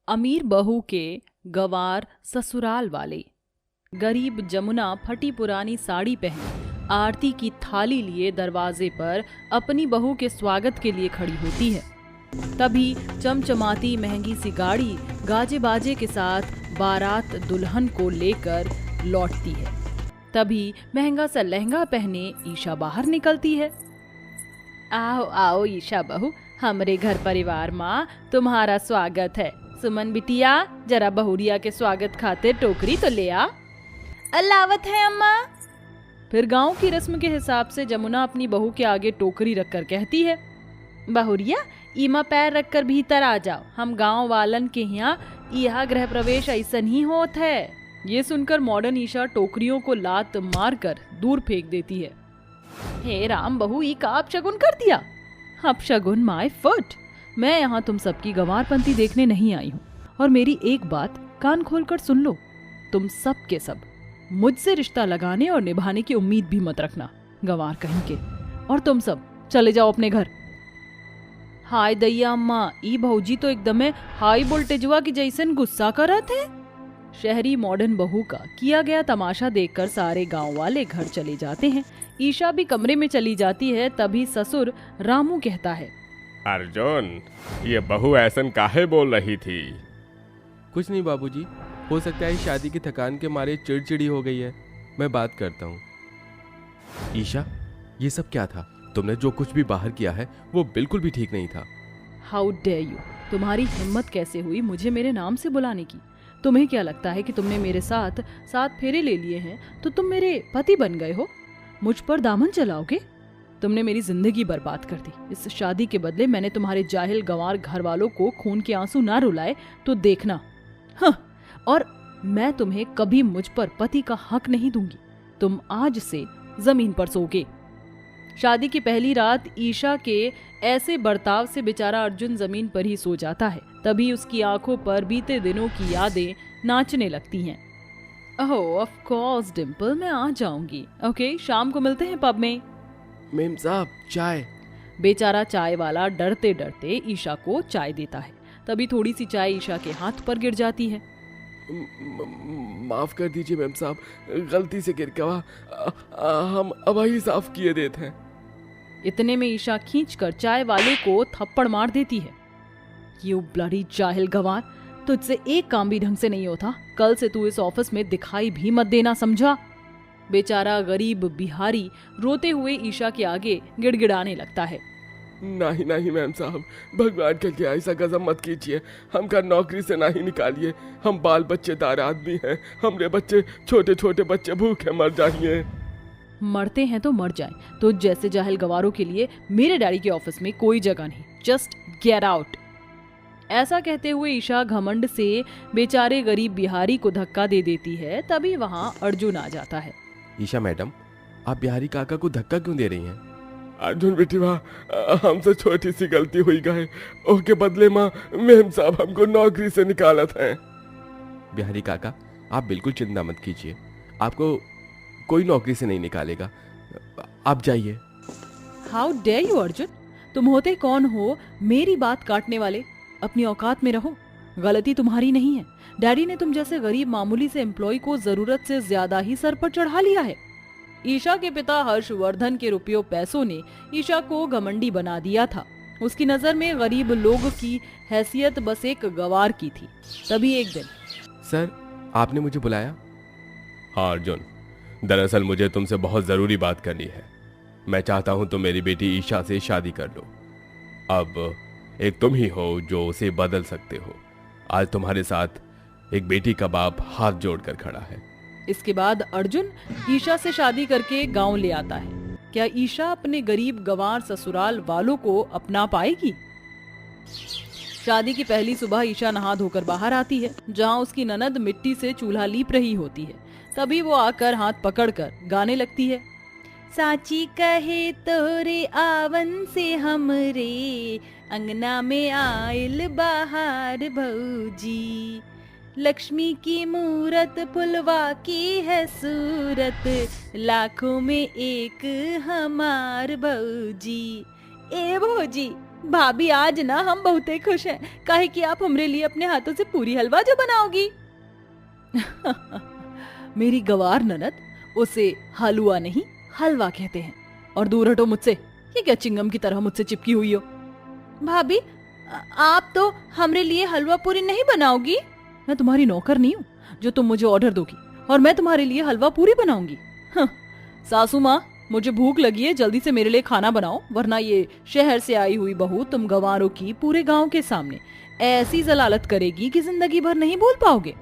अमीर बहू के गंवार ससुराल वाले। गरीब जमुना फटी पुरानी साड़ी पहने आरती की थाली लिए दरवाजे पर अपनी बहू के स्वागत के लिए खड़ी होती है। तभी चमचमाती महंगी सी गाड़ी गाजे बाजे के साथ बारात दुल्हन को लेकर लौटती है। तभी महंगा सा लहंगा पहने ईशा बाहर निकलती है। आओ आओ ईशा बहू, हमरे घर परिवार माँ तुम्हारा स्वागत है। सुमन बिटिया, जरा बहुरिया के स्वागत खातिर टोकरी तो ले आ। अलावत है अम्मा। फिर गांव की रस्म के हिसाब से जमुना अपनी बहू के आगे टोकरी रखकर कहती है, बहुरिया ईमा पैर रखकर भीतर आ जाओ, हम गांव वालन के यहाँ गृह प्रवेश ऐसन ही होत है। ये सुनकर मॉडर्न ईशा टोकरियों को लात मारकर दूर फेंक देती है। हे राम बहू, ई का अपशगुन कर दिया। अपशगुन माय फुट। मैं यहाँ तुम सबकी गंवारपंती देखने नहीं आई हूँ, और मेरी एक बात कान खोलकर सुन लो, तुम सब के सब मुझसे रिश्ता लगाने और निभाने की उम्मीद भी मत रखना, गंवार कहीं के। और तुम सब चले जाओ अपने घर। हाय दैया अम्मा, ई भौजी तो एकदम हाई वोल्टेजवा की जैसन गुस्सा करत है। शहरी मॉडर्न बहू का किया गया तमाशा देखकर सारे गांव वाले घर चले जाते हैं। ईशा भी कमरे में चली जाती है। तभी ससुर रामू कहता है, अर्जुन, ये बहू ऐसन काहे बोल रही थी? कुछ नहीं बाबूजी, हो सकता है शादी की थकान के मारे चिड़चिड़ी हो गई है, मैं बात करता हूँ। ईशा, ये सब क्या था? तुमने जो कुछ भी बाहर किया है वो बिल्कुल भी ठीक नहीं था। हाउ डेयर यू, तुम्हारी हिम्मत कैसे हुई मुझे मेरे नाम से बुलाने की? तुम्हें क्या लगता है कि तुमने मेरे साथ 7 फेरे ले लिए हैं तो तुम मेरे पति बन गए हो? मुझ पर दामन चलाओगे? तुमने मेरी जिंदगी बर्बाद कर दी। इस शादी के बदले मैंने तुम्हारे जाहिल गंवार घर वालों को खून के आंसू ना रुलाए तो देखना। हाँ, और मैं तुम्हें कभी मुझ पर पति का हक नहीं दूंगी। तुम आज से जमीन पर सोगे। शादी की पहली रात ईशा के ऐसे बर्ताव से बेचारा अर्जुन जमीन पर ही सो जाता है। तभी उसकी आंखों पर बीते दिनों की यादें नाचने लगती हैं। ओह ऑफ कोर्स डिम्पल, मैं आ जाऊंगी। ओके, शाम को मिलते हैं पब में। मेम साहब, चाय। बेचारा चाय वाला डरते डरते ईशा को चाय देता है। तभी थोड़ी सी चाय ईशा के हाथ पर गिर जाती है। माफ कर दीजिए मेम साहब, गलती से गिर गया, हम अब ही साफ किए देते हैं। इतने में ईशा खींचकर चाय वाले को थप्पड़ मार देती है। यू ब्लडी जाहिल गंवार, तुझसे एक काम भी ढंग से नहीं होता। कल से तू इस ऑफिस में दिखाई भी मत देना, समझा? बेचारा गरीब बिहारी रोते हुए ईशा के आगे गिड़गिड़ाने लगता है। नहीं नहीं मैम साहब, भगवान के लिए ऐसा गजब मत कीजिए, हमका नौकरी से नहीं निकालिए। हम बाल बच्चेदार आदमी हैं, हमरे बच्चे छोटे छोटे बच्चे भूखे मर जाएंगे। मरते हैं तो मर जाएं। तो जैसे जाहिल गवारों के लिए मेरे डैडी के ऑफिस में कोई जगह नहीं। Just get out. ऐसा कहते हुए ईशा घमंड से बेचारे गरीब बिहारी को धक्का दे देती है। तभी वहां अर्जुन आ जाता है। ईशा मैडम, आप बिहारी काका को धक्का क्यों दे रही हैं? अर्जुन बेटीवा, हमसे छोटी सी गलती हुई गए, ओके बदले माँ मेम साहब हमको नौकरी से निकालत हैं। बिहारी काका, आप बिल्कुल चिंता मत कीजिए, आपको कोई नौकरी से नहीं निकालेगा, आप जाइए। हाउ डेयर यू अर्जुन, तुम होते कौन हो मेरी बात काटने वाले? अपनी औकात में रहो। गलती तुम्हारी नहीं है। डैडी ने तुम जैसे गरीब मामूली से एम्प्लॉय को जरूरत से ज्यादा ही सर पर चढ़ा लिया है। ईशा के पिता हर्षवर्धन के रुपयों पैसों ने ईशा को घमंडी बना दिया था। उसकी नजर में गरीब लोग की हैसियत बस एक गवार की थी। तभी एक दिन, सर आपने मुझे बुलाया? हाँ अर्जुन, दरअसल मुझे तुमसे बहुत जरूरी बात करनी है। मैं चाहता हूं तुम मेरी बेटी ईशा से शादी कर लो। अब एक तुम ही हो जो उसे बदल सकते हो। आज तुम्हारे साथ एक बेटी का बाप हाथ जोड़कर खड़ा है। इसके बाद अर्जुन ईशा से शादी करके गांव ले आता है। क्या ईशा अपने गरीब गंवार ससुराल वालों को अपना पाएगी? शादी की पहली सुबह ईशा नहा धोकर बाहर आती है, जहां उसकी ननद मिट्टी से चूल्हा लीप रही होती है। तभी वो आकर हाथ पकड़कर गाने लगती है। साची कहे तोरे आवन से हमरे, अंगना में आयल बाहर भौजी। लक्ष्मी की मूरत फुलवा की है सूरत, लाखों में एक हमार भौजी। ए भौजी, भाभी आज ना हम बहुत ही खुश हैं, काहे कि आप हमरे लिए अपने हाथों से पूरी हलवा जो बनाओगी। मेरी गवार ननद, उसे हलवा नहीं हलवा कहते हैं। और दूर हटो मुझसे, ये क्या चिंगम की तरह मुझसे चिपकी हुई हो। भाभी आप तो हमरे लिए हलवा पूरी नहीं बनाओगी? मैं तुम्हारी नौकर नहीं हूँ जो तुम मुझे ऑर्डर दोगी और मैं तुम्हारे लिए हलवा पूरी बनाऊंगी। सासू माँ, मुझे भूख लगी है, जल्दी से मेरे लिए खाना बनाओ, वरना ये शहर से आई हुई बहू तुम गंवारों की पूरे गांव के सामने ऐसी जलालत करेगी कि जिंदगी भर नहीं भूल पाओगे।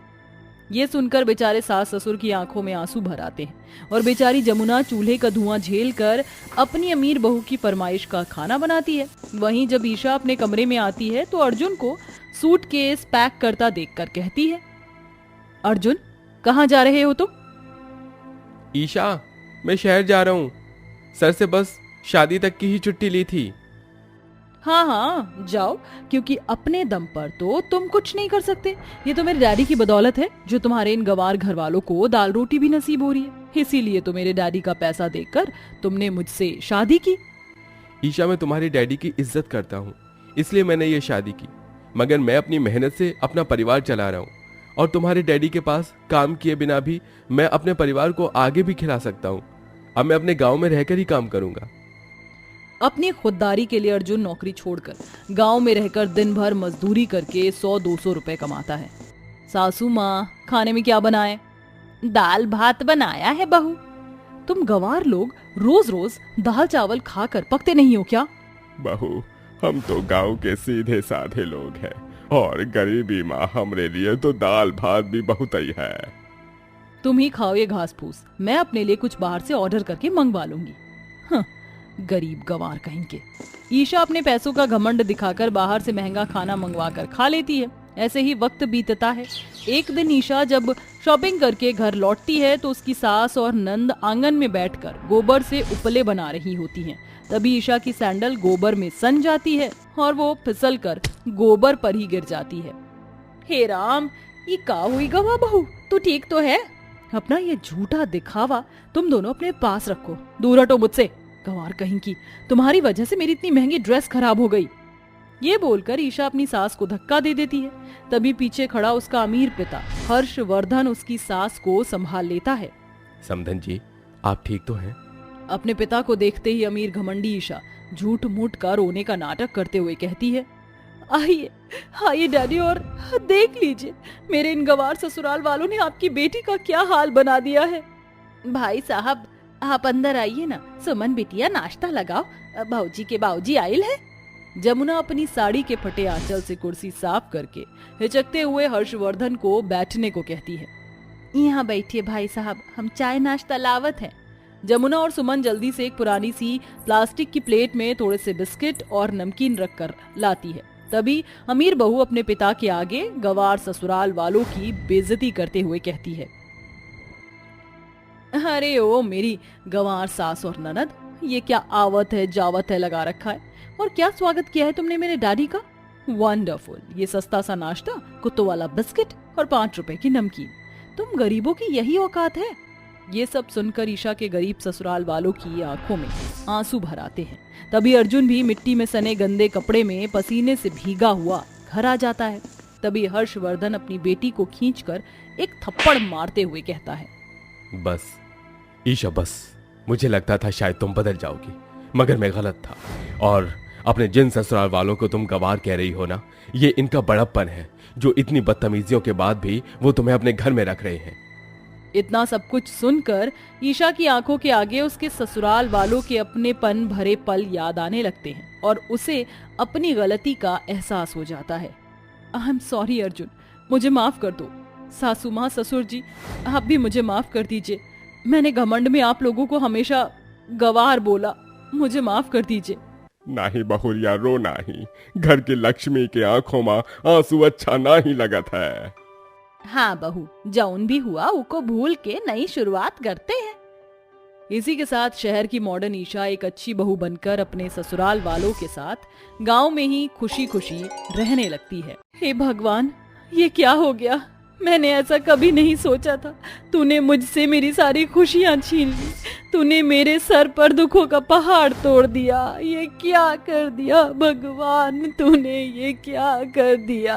ये सुनकर बेचारे सास ससुर की आंखों में आंसू भर आते हैं और बेचारी जमुना चूल्हे का धुआं झेल कर अपनी अमीर बहू की फरमाइश का खाना बनाती है। वहीं जब ईशा अपने कमरे में आती है तो अर्जुन को सूटकेस पैक करता देखकर कहती है, अर्जुन कहाँ जा रहे हो तुम? ईशा, मैं शहर जा रहा हूँ। सर से बस शादी तक की ही छुट्टी ली थी। हाँ हाँ जाओ, क्योंकि अपने दम पर तो तुम कुछ नहीं कर सकते। ये तो मेरे डैडी की बदौलत है जो तुम्हारे इन गवार घर वालों को दाल रोटी भी नसीब हो रही है। इसीलिए तो मेरे डैडी का पैसा देकर तुमने मुझसे शादी की। ईशा, मैं तुम्हारे डैडी की इज्जत करता हूँ, इसलिए मैंने ये शादी की, मगर मैं अपनी मेहनत से अपना परिवार चला रहा हूँ और तुम्हारे डैडी के पास काम किए बिना भी मैं अपने परिवार को आगे भी खिला सकता हूँ। अब मैं अपने गांव में रहकर ही काम करूंगा। अपनी खुददारी के लिए अर्जुन नौकरी छोड़कर गांव में रहकर दिन भर मजदूरी करके 100-200 रुपए कमाता है। सासू माँ, खाने में क्या बनाए? दाल भात बनाया है बहू। तुम गंवार लोग रोज रोज दाल चावल खाकर पकते नहीं हो क्या? बहू, हम तो गांव के सीधे साधे लोग हैं और गरीबी माँ हमरे लिए तो दाल भात भी बहुत ही है। तुम ही खाओ ये घास फूस, मैं अपने लिए कुछ बाहर से ऑर्डर करके मंगवा लूंगी। गरीब गंवार कहीं के। ईशा अपने पैसों का घमंड दिखाकर बाहर से महंगा खाना मंगवाकर खा लेती है। ऐसे ही वक्त बीतता है। एक दिन ईशा जब शॉपिंग करके घर लौटती है तो उसकी सास और नंद आंगन में बैठकर गोबर से उपले बना रही होती हैं। तभी ईशा की सैंडल गोबर में सन जाती है और वो फिसलकर गोबर पर ही गिर जाती है। हे राम, ये का हुई गवा बहू, तू ठीक तो है? अपना ये झूठा दिखावा तुम दोनों अपने पास रखो, दूर हटो मुझसे। गंवार कहीं की, तुम्हारी वजह से मेरी इतनी महंगी ड्रेस खराब हो गई। ये बोलकर ईशा अपनी सास को धक्का दे देती है। तभी पीछे खड़ा उसका अमीर पिता हर्षवर्धन उसकी सास को संभाल लेता है। समधन जी, आप ठीक तो हैं? अपने पिता को देखते ही अमीर घमंडी ईशा झूठ मूठ कर रोने का नाटक करते हुए कहती है, आइए आइए डैडी और देख लीजिए, मेरे इन गंवार ससुराल वालों ने आपकी बेटी का क्या हाल बना दिया है। भाई साहब, आप अंदर आइए ना। सुमन बिटिया, नाश्ता लगाओ, भाऊजी के बाऊजी आइल है। जमुना अपनी साड़ी के फटे आंचल से कुर्सी साफ करके हिचकते हुए हर्षवर्धन को बैठने को कहती है। यहाँ बैठिए भाई साहब, हम चाय नाश्ता लावत हैं। जमुना और सुमन जल्दी से एक पुरानी सी प्लास्टिक की प्लेट में थोड़े से बिस्किट और नमकीन रखकर लाती है। तभी अमीर बहू अपने पिता के आगे गंवार ससुराल वालों की बेइज्जती करते हुए कहती है, अरे ओ मेरी गंवार सास और ननद, ये क्या आवत है जावत है लगा रखा है, और क्या स्वागत किया है तुमने मेरे डैडी का। वंडरफुल, ये सस्ता सा नाश्ता, कुत्तों वाला बिस्किट और 5 रुपए की नमकीन। तुम गरीबों की यही औकात है। ये सब सुनकर ईशा के गरीब ससुराल वालों की आंखों में आंसू भर आते हैं। तभी अर्जुन भी मिट्टी में सने गंदे कपड़े में पसीने से भीगा हुआ घर आ जाता है। तभी हर्षवर्धन अपनी बेटी को खींचकर एक थप्पड़ मारते हुए कहता है, बस ईशा बस, मुझे लगता था शायद तुम बदल जाओगी, मगर मैं गलत था। और अपने जिन ससुराल वालों को तुम गंवार कह रही हो ना, ये इनका बड़प्पन है जो इतनी बदतमीजियों के बाद भी वो तुम्हें अपने घर में रख रहे हैं। इतना सब कुछ सुनकर ईशा की आंखों के आगे उसके ससुराल वालों के अपनेपन भरे पल याद आने लगते हैं और उसे अपनी गलती का एहसास हो जाता है। आई एम सॉरी अर्जुन, मुझे माफ कर दो। सासू माँ, ससुर जी, आप भी मुझे माफ कर दीजिए। मैंने घमंड में आप लोगों को हमेशा गंवार बोला, मुझे माफ कर दीजिए। नहीं बहुरिया, रो नहीं, घर की लक्ष्मी के आंखों में आंसू अच्छा नहीं लगत है। हाँ बहू, जौन भी हुआ उको भूल के नई शुरुआत करते हैं। इसी के साथ शहर की मॉडर्न ईशा एक अच्छी बहू बनकर अपने ससुराल वालों के साथ गांव में ही खुशी खुशी रहने लगती है। हे भगवान, ये क्या हो गया? मैंने ऐसा कभी नहीं सोचा था। तूने मुझसे मेरी सारी खुशियां छीन ली। तूने मेरे सर पर दुखों का पहाड़ तोड़ दिया। ये क्या कर दिया भगवान, तूने ये क्या कर दिया।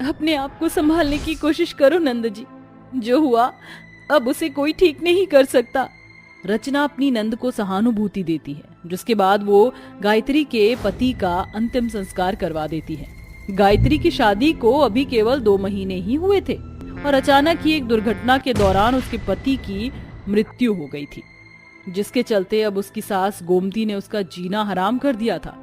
अपने आप को संभालने की कोशिश करो नंद जी। जो हुआ अब उसे कोई ठीक नहीं कर सकता। रचना अपनी नंद को सहानुभूति देती है, जिसके बाद वो गायत्री के पति का अंतिम संस्कार करवा देती है। गायत्री की शादी को अभी केवल 2 महीने ही हुए थे और अचानक ही एक दुर्घटना के दौरान उसके पति की मृत्यु हो गई थी, जिसके चलते अब उसकी सास गोमती ने उसका जीना हराम कर दिया था।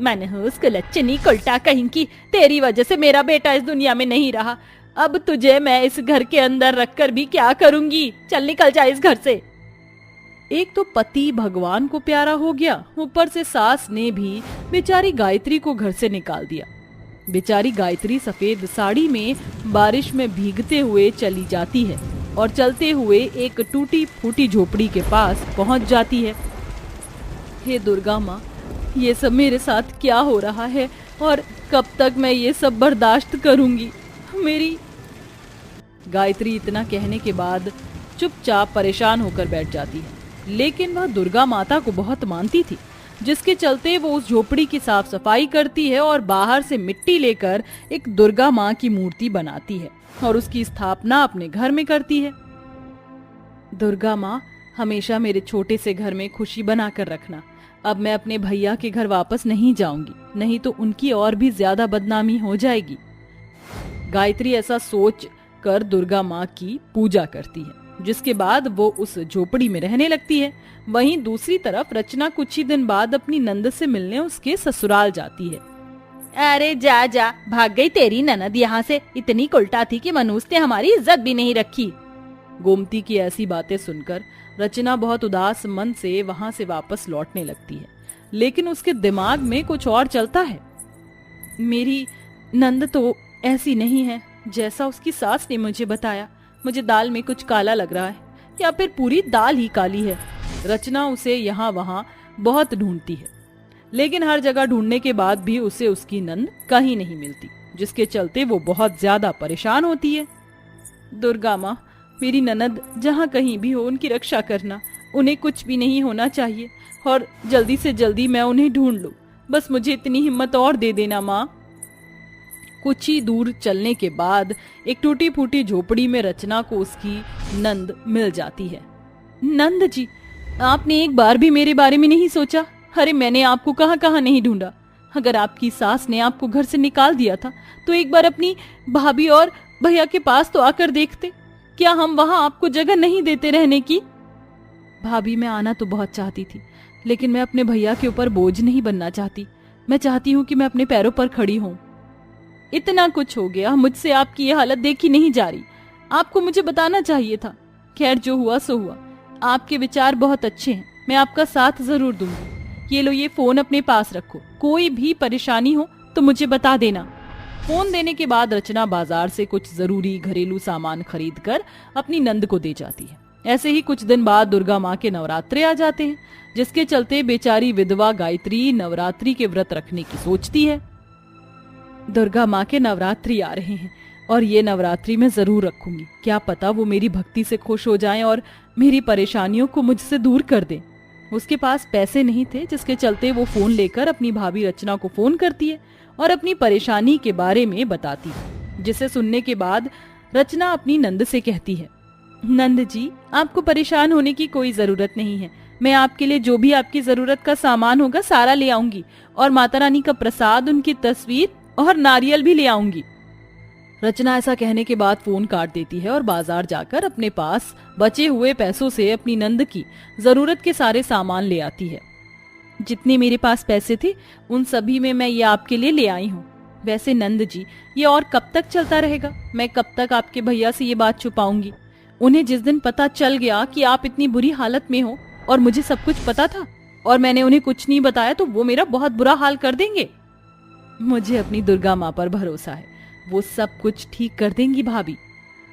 मैंने उसको लच्छनी उल्टा कहीं की, तेरी वजह से मेरा बेटा इस दुनिया में नहीं रहा। अब तुझे मैं इस घर के अंदर रखकर भी क्या करूंगी। चल निकल जा इस घर से। एक तो पति भगवान को प्यारा हो गया, ऊपर से सास ने भी बेचारी गायत्री को घर से निकाल दिया। बेचारी गायत्री सफेद साड़ी में बारिश में भीगते हुए चली जाती है और चलते हुए एक टूटी फूटी झोपड़ी के पास पहुंच जाती है। हे दुर्गा माँ, ये सब मेरे साथ क्या हो रहा है और कब तक मैं ये सब बर्दाश्त करूंगी। मेरी गायत्री इतना कहने के बाद चुपचाप परेशान होकर बैठ जाती है, लेकिन वह दुर्गा माता को बहुत मानती थी, जिसके चलते वो उस झोपड़ी की साफ सफाई करती है और बाहर से मिट्टी लेकर एक दुर्गा माँ की मूर्ति बनाती है और उसकी स्थापना अपने घर में करती है। दुर्गा माँ, हमेशा मेरे छोटे से घर में खुशी बनाकर रखना। अब मैं अपने भैया के घर वापस नहीं जाऊंगी, नहीं तो उनकी और भी ज्यादा बदनामी हो जाएगी। गायत्री ऐसा सोच कर दुर्गा माँ की पूजा करती है, जिसके बाद वो उस झोपड़ी में रहने लगती है। वहीं दूसरी तरफ रचना कुछ ही दिन बाद अपनी नंद से मिलने उसके ससुराल जाती है। अरे जा जा, भाग गई तेरी ननद यहाँ से। इतनी उल्टा थी कि मनूस ने हमारी इज्जत भी नहीं रखी। गोमती की ऐसी बातें सुनकर रचना बहुत उदास मन से वहां से वापस लौटने लगती है, लेकिन उसके दिमाग में कुछ और चलता है। मेरी नंद तो ऐसी नहीं है जैसा उसकी सास ने मुझे बताया। मुझे दाल में कुछ काला लग रहा है, या फिर पूरी दाल ही काली है। रचना उसे यहाँ वहाँ बहुत ढूंढती है, लेकिन हर जगह ढूंढने के बाद भी उसे उसकी नंद कहीं नहीं मिलती, जिसके चलते वो बहुत ज्यादा परेशान होती है। दुर्गा माँ, मेरी ननद जहाँ कहीं भी हो उनकी रक्षा करना। उन्हें कुछ भी नहीं होना चाहिए और जल्दी से जल्दी मैं उन्हें ढूंढ लूं। बस मुझे इतनी हिम्मत और दे देना माँ। कुछ ही दूर चलने के बाद एक टूटी फूटी झोपड़ी में रचना को उसकी नंद मिल जाती है। नंद जी, आपने एक बार भी मेरे बारे में नहीं सोचा? अरे मैंने आपको कहाँ कहाँ नहीं ढूंढा। अगर आपकी सास ने आपको घर से निकाल दिया था तो एक बार अपनी भाभी और भैया के पास तो आकर देखते। क्या हम वहां आपको जगह नहीं देते रहने की? भाभी, मैं आना तो बहुत चाहती थी, लेकिन मैं अपने भैया के ऊपर बोझ नहीं बनना चाहती। मैं चाहती हूँ कि मैं अपने पैरों पर खड़ी हूँ। इतना कुछ हो गया, मुझसे आपकी ये हालत देखी नहीं जा रही। आपको मुझे बताना चाहिए था। खैर, जो हुआ सो हुआ। आपके विचार बहुत अच्छे हैं, मैं आपका साथ जरूर दूंगी। ये लो, ये फोन अपने पास रखो। कोई भी परेशानी हो तो मुझे बता देना। फोन देने के बाद रचना बाजार से कुछ जरूरी घरेलू सामान खरीद कर अपनी नंद को दे जाती है। ऐसे ही कुछ दिन बाद दुर्गा माँ के नवरात्रे आ जाते हैं, जिसके चलते बेचारी विधवा गायत्री नवरात्रि के व्रत रखने की सोचती है। दुर्गा माँ के नवरात्रि आ रहे हैं और ये नवरात्रि मैं जरूर रखूंगी। क्या पता वो मेरी भक्ति से खुश हो जाएं और मेरी परेशानियों को मुझसे दूर कर दें। उसके पास पैसे नहीं थे, जिसके चलते वो फोन लेकर अपनी भाभी रचना को फोन करती है और अपनी परेशानी के बारे में बताती है, जिसे सुनने के बाद रचना अपनी नंद से कहती है, नंद जी, आपको परेशान होने की कोई जरूरत नहीं है। मैं आपके लिए जो भी आपकी जरूरत का सामान होगा सारा ले आऊंगी और माता रानी का प्रसाद, उनकी तस्वीर और नारियल भी ले आऊंगी। रचना ऐसा कहने के बाद फोन काट देती है और बाजार जाकर अपने पास बचे हुए पैसों से अपनी नंद की जरूरत के सारे सामान ले आती है। जितने मेरे पास पैसे थे उन सभी में मैं ये आपके लिए ले आई हूँ। वैसे नंद जी, ये और कब तक चलता रहेगा? मैं कब तक आपके भैया से ये बात छुपाऊंगी? उन्हें जिस दिन पता चल गया कि आप इतनी बुरी हालत में हो और मुझे सब कुछ पता था और मैंने उन्हें कुछ नहीं बताया, तो वो मेरा बहुत बुरा हाल कर देंगे। मुझे अपनी दुर्गा माँ पर भरोसा है, वो सब कुछ ठीक कर देंगी भाभी।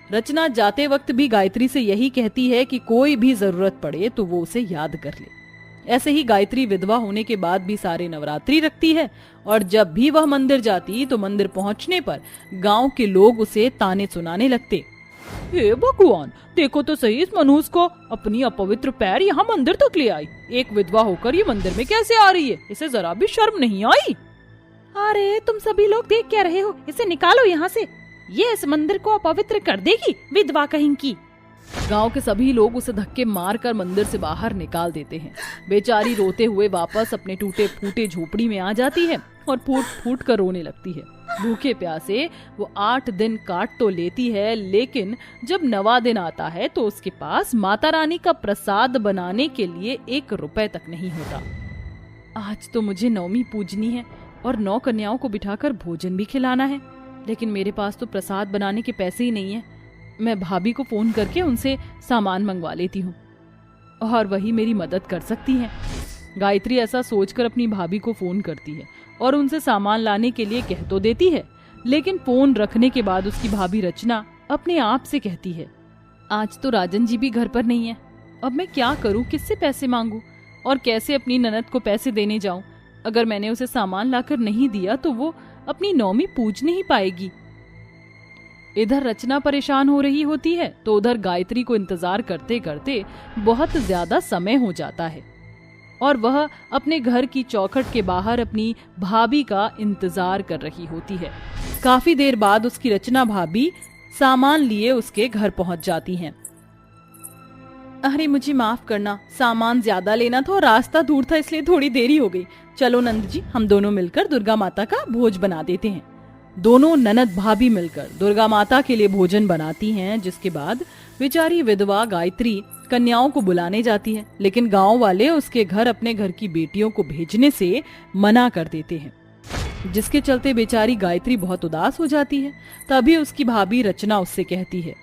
रचना जाते वक्त भी गायत्री से यही कहती है कि कोई भी जरूरत पड़े तो वो उसे याद कर ले। ऐसे ही गायत्री विधवा होने के बाद भी सारे नवरात्रि रखती है और जब भी वह मंदिर जाती तो मंदिर पहुंचने पर गांव के लोग उसे ताने सुनाने लगते। हे भगवान, देखो तो सही इस मनहूस को, अपनी अपवित्र पैर यहाँ मंदिर तक ले आई। एक विधवा होकर ये मंदिर में कैसे आ रही है? इसे जरा भी शर्म नहीं आई। अरे तुम सभी लोग देख क्या रहे हो? इसे निकालो यहाँ से, ये इस मंदिर को अपवित्र कर देगी, विधवा कहीं की। गांव के सभी लोग उसे धक्के मारकर मंदिर से बाहर निकाल देते हैं। बेचारी रोते हुए वापस अपने टूटे फूटे झोपड़ी में आ जाती है और फूट फूट कर रोने लगती है। भूखे प्यासे वो 8 दिन काट तो लेती है, लेकिन जब 9वां दिन आता है तो उसके पास माता रानी का प्रसाद बनाने के लिए 1 रुपए तक नहीं होता। आज तो मुझे नवमी पूजनी है और 9 कन्याओं को बिठाकर भोजन भी खिलाना है, लेकिन मेरे पास तो प्रसाद बनाने के पैसे ही नहीं है। मैं भाभी को फोन करके उनसे सामान मंगवा लेती हूँ और वही मेरी मदद कर सकती हैं। गायत्री ऐसा सोचकर अपनी भाभी को फोन करती है और उनसे सामान लाने के लिए कह तो देती है, लेकिन फोन रखने के बाद उसकी भाभी रचना अपने आप से कहती है, आज तो राजन जी भी घर पर नहीं है। अब मैं क्या करूँ, किससे पैसे मांगू और कैसे अपनी ननद को पैसे देने जाऊं? अगर मैंने उसे सामान लाकर नहीं दिया तो वो अपनी नौमी पूज नहीं पाएगी। इधर रचना परेशान हो रही होती है तो उधर गायत्री को इंतजार करते करते बहुत ज्यादा समय हो जाता है और वह अपने घर की चौखट के बाहर अपनी भाभी का इंतजार कर रही होती है। काफी देर बाद उसकी रचना भाभी सामान लिए उसके घर पहुंच जाती हैं। अरे मुझे माफ करना, सामान ज्यादा लेना था और रास्ता दूर था इसलिए थोड़ी देरी हो गई। चलो नंद जी, हम दोनों मिलकर दुर्गा माता का भोज बना देते हैं। दोनों ननद भाभी मिलकर दुर्गा माता के लिए भोजन बनाती हैं, जिसके बाद बेचारी विधवा गायत्री कन्याओं को बुलाने जाती है, लेकिन गांव वाले उसके घर अपने घर की बेटियों को भेजने से मना कर देते हैं, जिसके चलते बेचारी गायत्री बहुत उदास हो जाती है। तभी उसकी भाभी रचना उससे कहती है,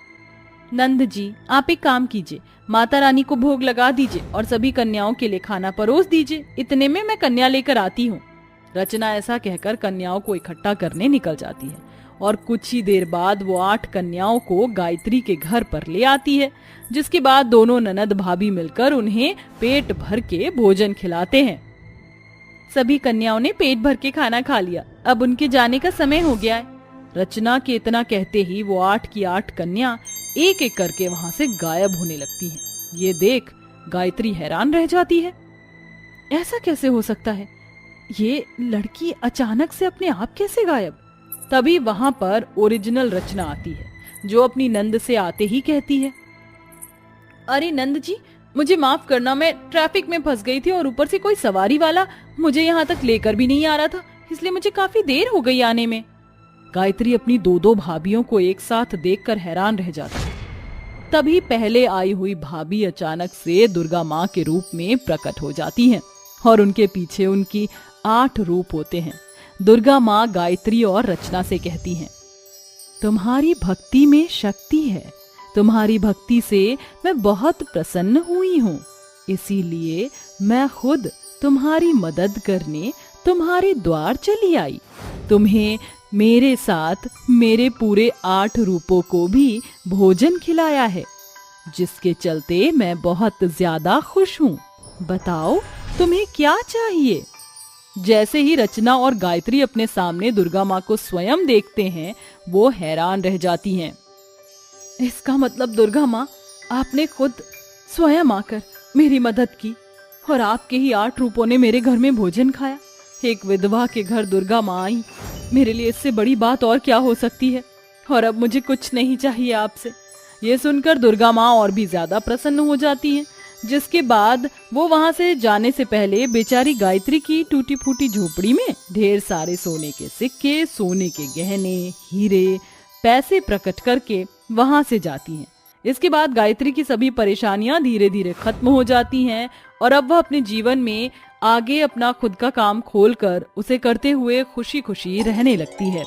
नंद जी आप एक काम कीजिए, माता रानी को भोग लगा दीजिए और सभी कन्याओं के लिए खाना परोस दीजिए, इतने में मैं कन्या लेकर आती हूँ। रचना ऐसा कहकर कन्याओं को इकट्ठा करने निकल जाती है और कुछ ही देर बाद वो 8 कन्याओं को गायत्री के घर पर ले आती है, जिसके बाद दोनों ननद भाभी मिलकर उन्हें पेट भर के भोजन खिलाते हैं। सभी कन्याओं ने पेट भर के खाना खा लिया, अब उनके जाने का समय हो गया है। रचना के इतना कहते ही वो 8 की 8 कन्या एक एक करके वहां से गायब होने लगती हैं। ये देख गायत्री हैरान रह जाती है, ऐसा कैसे हो सकता है? ये लड़की अचानक से अपने आप कैसे गायब? तभी वहां पर ओरिजिनल रचना आती है, जो अपनी नंद से आते ही कहती है, अरे नंद जी मुझे माफ करना, मैं ट्रैफिक में फंस गई थी और ऊपर से कोई सवारी वाला मुझे यहाँ तक लेकर भी नहीं आ रहा था, इसलिए मुझे काफी देर हो गई आने में। गायत्री अपनी 2 भाभियों को एक साथ देखकर हैरान रह जाती है। तभी पहले आई हुई भाभी अचानक से दुर्गा माँ के रूप में प्रकट हो जाती हैं और उनके पीछे उनकी 8 रूप होते हैं। दुर्गा माँ गायत्री और रचना से कहती हैं, तुम्हारी भक्ति में शक्ति है, तुम्हारी भक्ति से मैं बहुत प्रसन्न हुई हूँ, इसीलिए मैं खुद तुम्हारी मदद करने तुम्हारे द्वार चली आई। तुम्हें मेरे साथ मेरे पूरे 8 रूपों को भी भोजन खिलाया है, जिसके चलते मैं बहुत ज्यादा खुश हूँ। बताओ तुम्हें क्या चाहिए? जैसे ही रचना और गायत्री अपने सामने दुर्गा माँ को स्वयं देखते हैं, वो हैरान रह जाती हैं। इसका मतलब दुर्गा माँ, आपने खुद स्वयं आकर मेरी मदद की और आपके ही 8 रूपों ने मेरे घर में भोजन खाया। एक विधवा के घर दुर्गा माँ आई, मेरे लिए इससे बड़ी बात और क्या हो सकती है? और अब मुझे कुछ नहीं चाहिए आपसे। ये सुनकर दुर्गा माँ और भी ज्यादा प्रसन्न हो जाती हैं, जिसके बाद वो वहां से जाने से पहले बेचारी गायत्री की टूटी फूटी झोपड़ी में ढेर सारे सोने के सिक्के, सोने के गहने, हीरे, पैसे प्रकट करके वहां से जाती हैं। इसके बाद गायत्री की सभी परेशानियां धीरे धीरे खत्म हो जाती हैं और अब वह अपने जीवन में आगे अपना खुद का काम खोलकर उसे करते हुए खुशी खुशी रहने लगती है।